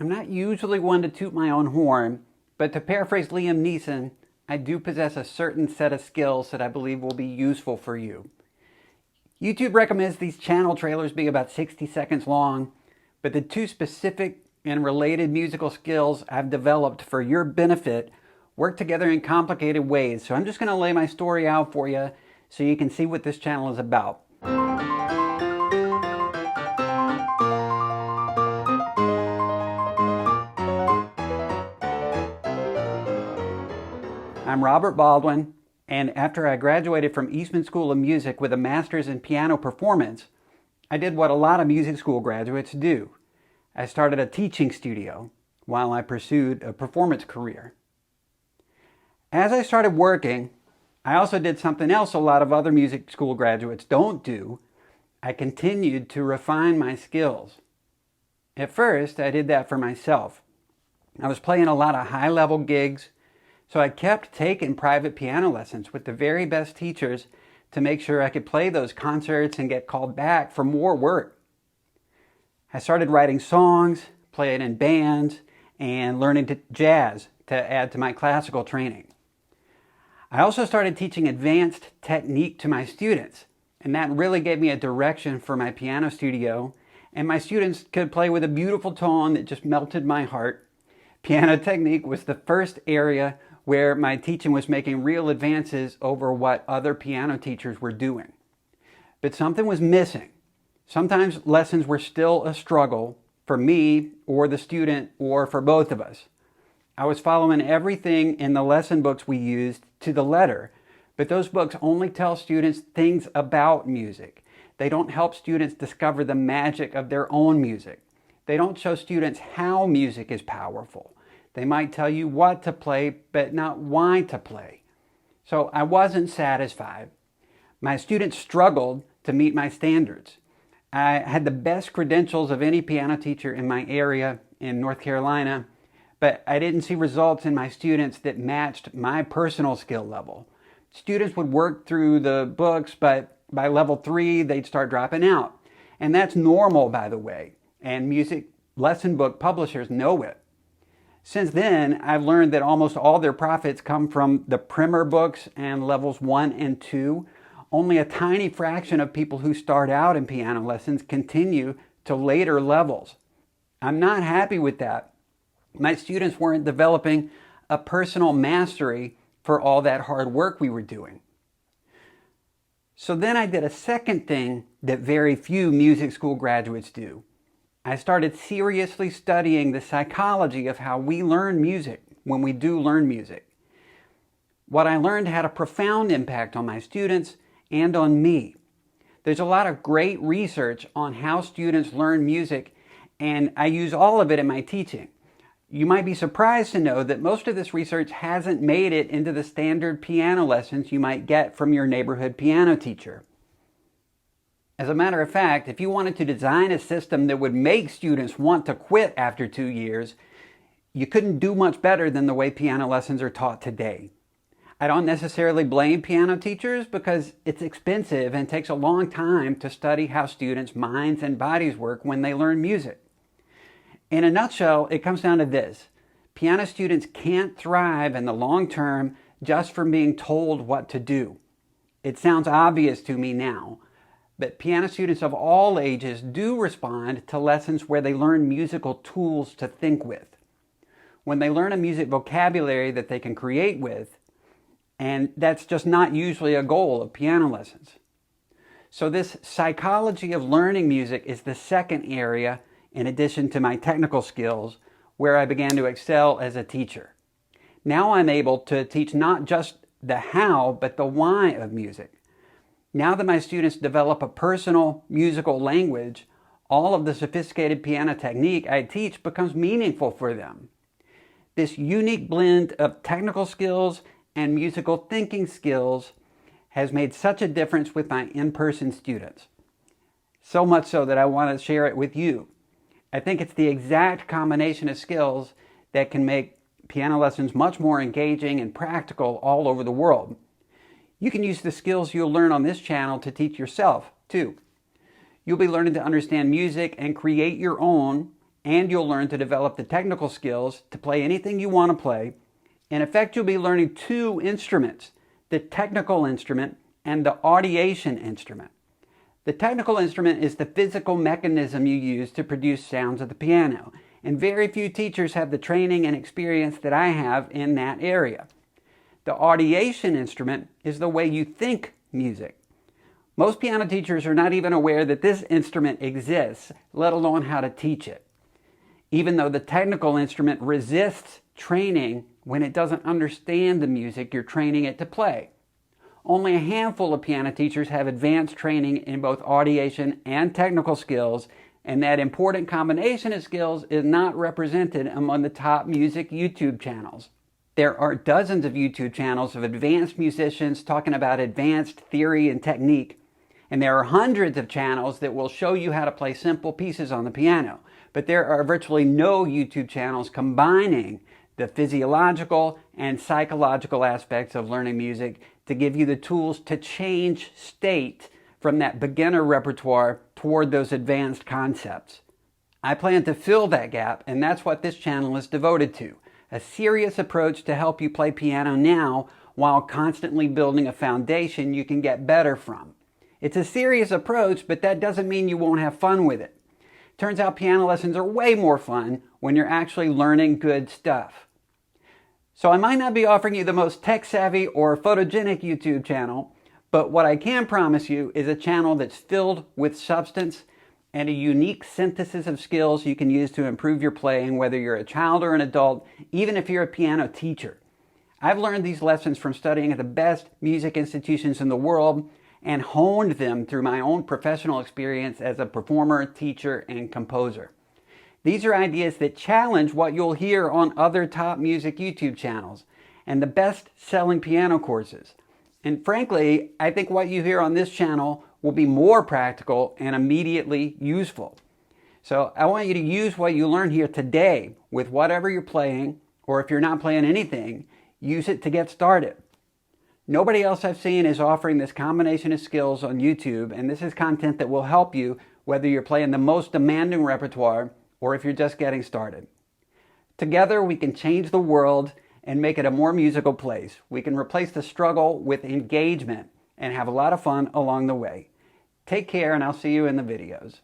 I'm not usually one to toot my own horn, but to paraphrase Liam Neeson, I do possess a certain set of skills that I believe will be useful for you. YouTube recommends these channel trailers be about 60 seconds long, but the two specific and related musical skills I've developed for your benefit work together in complicated ways. So I'm just going to lay my story out for you so you can see what this channel is about. I'm Robert Baldwin, and after I graduated from Eastman School of Music with a master's in piano performance, I did what a lot of music school graduates do. I started a teaching studio while I pursued a performance career. As I started working, I also did something else a lot of other music school graduates don't do. I continued to refine my skills. At first, I did that for myself. I was playing a lot of high-level gigs, so I kept taking private piano lessons with the very best teachers to make sure I could play those concerts and get called back for more work. I started writing songs, playing in bands, and learning jazz to add to my classical training. I also started teaching advanced technique to my students, and that really gave me a direction for my piano studio, and my students could play with a beautiful tone that just melted my heart. Piano technique was the first area where my teaching was making real advances over what other piano teachers were doing. But something was missing. Sometimes lessons were still a struggle for me or the student or for both of us. I was following everything in the lesson books we used to the letter, but those books only tell students things about music. They don't help students discover the magic of their own music. They don't show students how music is powerful. They might tell you what to play, but not why to play. So I wasn't satisfied. My students struggled to meet my standards. I had the best credentials of any piano teacher in my area in North Carolina, but I didn't see results in my students that matched my personal skill level. Students would work through the books, but by level 3, they'd start dropping out. And that's normal, by the way, and music lesson book publishers know it. Since then, I've learned that almost all their profits come from the primer books and levels 1 and 2. Only a tiny fraction of people who start out in piano lessons continue to later levels. I'm not happy with that. My students weren't developing a personal mastery for all that hard work we were doing. So then I did a second thing that very few music school graduates do. I started seriously studying the psychology of how we learn music when we do learn music. What I learned had a profound impact on my students and on me. There's a lot of great research on how students learn music, and I use all of it in my teaching. You might be surprised to know that most of this research hasn't made it into the standard piano lessons you might get from your neighborhood piano teacher. As a matter of fact, if you wanted to design a system that would make students want to quit after 2 years, you couldn't do much better than the way piano lessons are taught today. I don't necessarily blame piano teachers because it's expensive and takes a long time to study how students' minds and bodies work when they learn music. In a nutshell, it comes down to this. Piano students can't thrive in the long term just from being told what to do. It sounds obvious to me now, but piano students of all ages do respond to lessons where they learn musical tools to think with. When they learn a music vocabulary that they can create with, and that's just not usually a goal of piano lessons. So this psychology of learning music is the second area, in addition to my technical skills, where I began to excel as a teacher. Now I'm able to teach not just the how, but the why of music. Now that my students develop a personal musical language, all of the sophisticated piano technique I teach becomes meaningful for them. This unique blend of technical skills and musical thinking skills has made such a difference with my in-person students. So much so that I want to share it with you. I think it's the exact combination of skills that can make piano lessons much more engaging and practical all over the world. You can use the skills you'll learn on this channel to teach yourself, too. You'll be learning to understand music and create your own, and you'll learn to develop the technical skills to play anything you want to play. In effect, you'll be learning two instruments, the technical instrument and the audiation instrument. The technical instrument is the physical mechanism you use to produce sounds of the piano, and very few teachers have the training and experience that I have in that area. The audiation instrument is the way you think music. Most piano teachers are not even aware that this instrument exists, let alone how to teach it. Even though the technical instrument resists training when it doesn't understand the music you're training it to play. Only a handful of piano teachers have advanced training in both audiation and technical skills, and that important combination of skills is not represented among the top music YouTube channels. There are dozens of YouTube channels of advanced musicians talking about advanced theory and technique, and there are hundreds of channels that will show you how to play simple pieces on the piano, but there are virtually no YouTube channels combining the physiological and psychological aspects of learning music to give you the tools to change state from that beginner repertoire toward those advanced concepts. I plan to fill that gap, and that's what this channel is devoted to. A serious approach to help you play piano now while constantly building a foundation you can get better from. It's a serious approach, but that doesn't mean you won't have fun with it. Turns out piano lessons are way more fun when you're actually learning good stuff. So I might not be offering you the most tech-savvy or photogenic YouTube channel, but what I can promise you is a channel that's filled with substance and a unique synthesis of skills you can use to improve your playing, whether you're a child or an adult, even if you're a piano teacher. I've learned these lessons from studying at the best music institutions in the world and honed them through my own professional experience as a performer, teacher, and composer. These are ideas that challenge what you'll hear on other top music YouTube channels and the best-selling piano courses. And frankly, I think what you hear on this channel will be more practical and immediately useful. So I want you to use what you learn here today with whatever you're playing, or if you're not playing anything, use it to get started. Nobody else I've seen is offering this combination of skills on YouTube, and this is content that will help you whether you're playing the most demanding repertoire or if you're just getting started. Together, we can change the world and make it a more musical place. We can replace the struggle with engagement and have a lot of fun along the way. Take care, and I'll see you in the videos.